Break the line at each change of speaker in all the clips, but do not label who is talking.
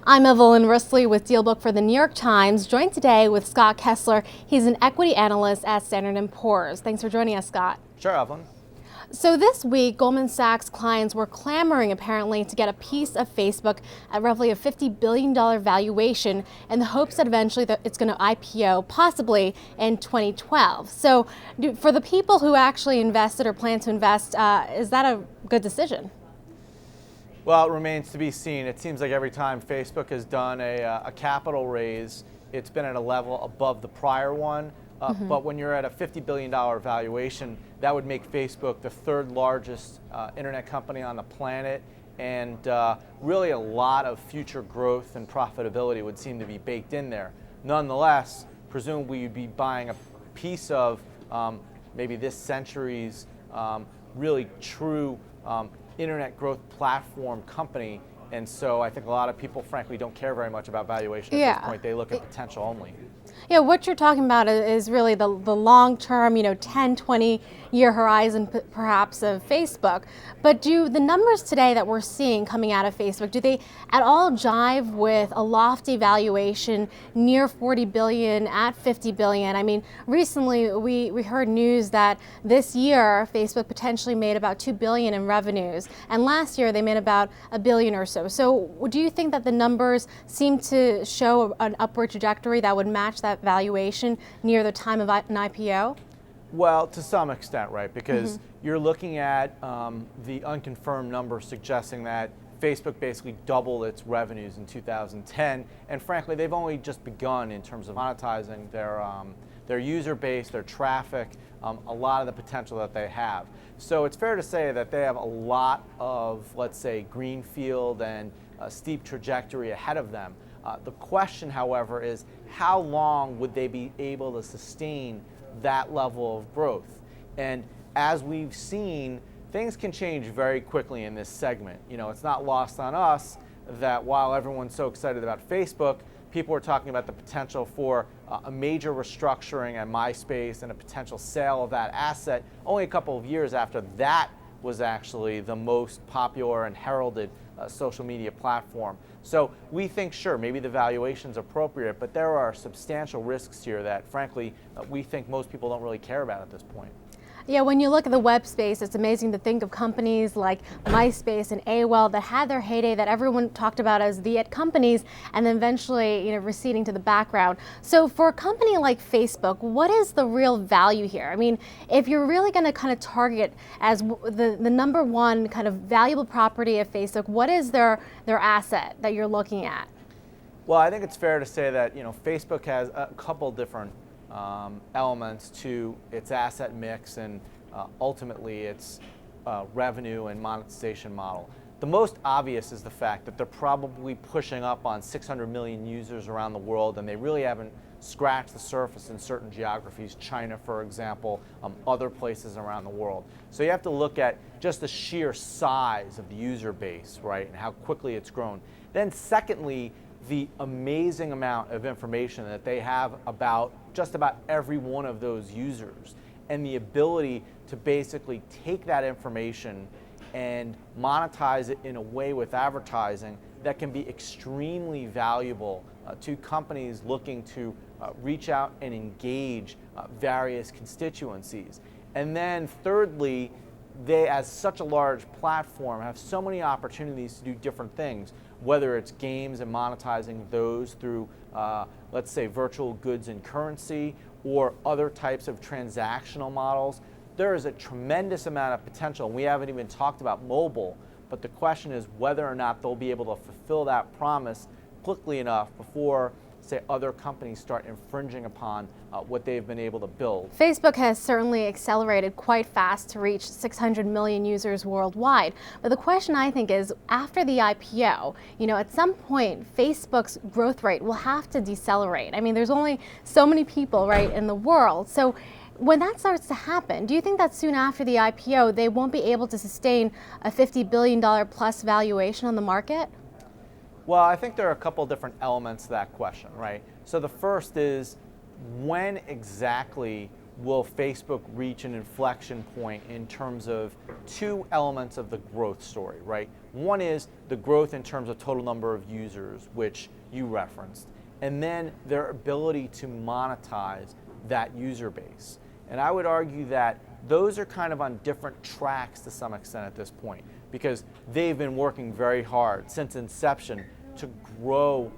I'm Evelyn Risley with DealBook for the New York Times, joined today with Scott Kessler. He's an equity analyst at Standard & Poor's. Thanks for joining us, Scott.
Sure, Evelyn.
So this week, Goldman Sachs clients were clamoring apparently to get a piece of Facebook at roughly a $50 billion valuation in the hopes that eventually it's going to IPO possibly in 2012. So for the people who actually invested or plan to invest, is that a good decision?
Well, it remains to be seen. It seems like every time Facebook has done a capital raise, it's been at a level above the prior one. But when you're at a $50 billion valuation, that would make Facebook the third largest internet company on the planet. And really a lot of future growth and profitability would seem to be baked in there. Nonetheless, presumably you'd be buying a piece of maybe this century's really true internet growth platform company, and so I think a lot of people frankly don't care very much about valuation at this point. They look at potential only.
Yeah, what you're talking about is really the long-term, 10, 20-year horizon perhaps of Facebook. But do the numbers today that we're seeing coming out of Facebook, do they at all jive with a lofty valuation near 40 billion at 50 billion? I mean, recently we heard news that this year Facebook potentially made about 2 billion in revenues, and last year they made about a billion or so. So do you think that the numbers seem to show an upward trajectory that would match that valuation near the time of an IPO?
Well, to some extent, right? Because you're looking at the unconfirmed numbers suggesting that Facebook basically doubled its revenues in 2010, and frankly, they've only just begun in terms of monetizing their user base, their traffic, a lot of the potential that they have. So it's fair to say that they have a lot of, let's say, greenfield and a steep trajectory ahead of them. The question, however, is how long would they be able to sustain that level of growth? And as we've seen, things can change very quickly in this segment. It's not lost on us that while everyone's so excited about Facebook, people were talking about the potential for a major restructuring at MySpace and a potential sale of that asset only a couple of years after that was actually the most popular and heralded social media platform. So we think, sure, maybe the valuation's appropriate, but there are substantial risks here that, frankly, we think most people don't really care about at this point.
Yeah, when you look at the web space, it's amazing to think of companies like MySpace and AOL that had their heyday that everyone talked about as the it companies, and then eventually, receding to the background. So for a company like Facebook, what is the real value here? I mean, if you're really going to kind of target as the number one kind of valuable property of Facebook, what is their asset that you're looking at?
Well, I think it's fair to say that Facebook has a couple different elements to its asset mix and ultimately its revenue and monetization model. The most obvious is the fact that they're probably pushing up on 600 million users around the world, and they really haven't scratched the surface in certain geographies, China, for example, other places around the world. So you have to look at just the sheer size of the user base, right, and how quickly it's grown. Then secondly, the amazing amount of information that they have about just about every one of those users, and the ability to basically take that information and monetize it in a way with advertising that can be extremely valuable to companies looking to reach out and engage various constituencies. And then thirdly, they, as such a large platform, have so many opportunities to do different things, whether it's games and monetizing those through, let's say, virtual goods and currency, or other types of transactional models. There is a tremendous amount of potential, and we haven't even talked about mobile, but the question is whether or not they'll be able to fulfill that promise quickly enough before, say, other companies start infringing upon what they've been able to build.
Facebook has certainly accelerated quite fast to reach 600 million users worldwide. But the question, I think, is after the IPO, at some point, Facebook's growth rate will have to decelerate. I mean, there's only so many people, right, in the world. So when that starts to happen, do you think that soon after the IPO, they won't be able to sustain a $50 billion plus valuation on the market?
Well, I think there are a couple different elements to that question, right? So the first is, when exactly will Facebook reach an inflection point in terms of two elements of the growth story, right? One is the growth in terms of total number of users, which you referenced, and then their ability to monetize that user base. And I would argue that those are kind of on different tracks to some extent at this point, because they've been working very hard since inception to grow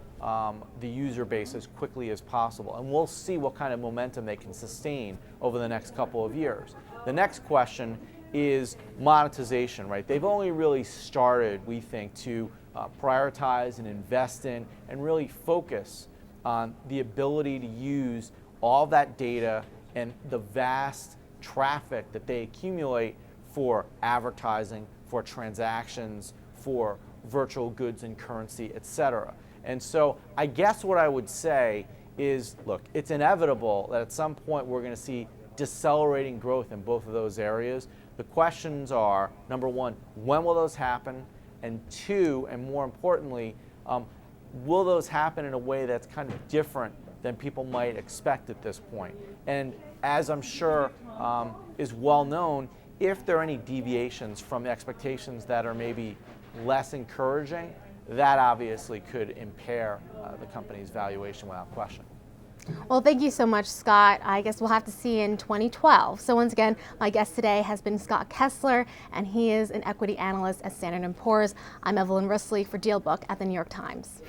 the user base as quickly as possible. And we'll see what kind of momentum they can sustain over the next couple of years. The next question is monetization, right? They've only really started, we think, to prioritize and invest in and really focus on the ability to use all that data and the vast traffic that they accumulate for advertising, for transactions, for virtual goods and currency, etc. And so I guess what I would say is, look, it's inevitable that at some point we're going to see decelerating growth in both of those areas. The questions are, number one, when will those happen? And two, and more importantly, will those happen in a way that's kind of different than people might expect at this point? And as I'm sure is well known, if there are any deviations from the expectations that are maybe less encouraging, that obviously could impair the company's valuation without question.
Well, thank you so much, Scott. I guess we'll have to see in 2012. So once again, my guest today has been Scott Kessler, and he is an equity analyst at Standard & Poor's. I'm Evelyn Rusley for DealBook at the New York Times.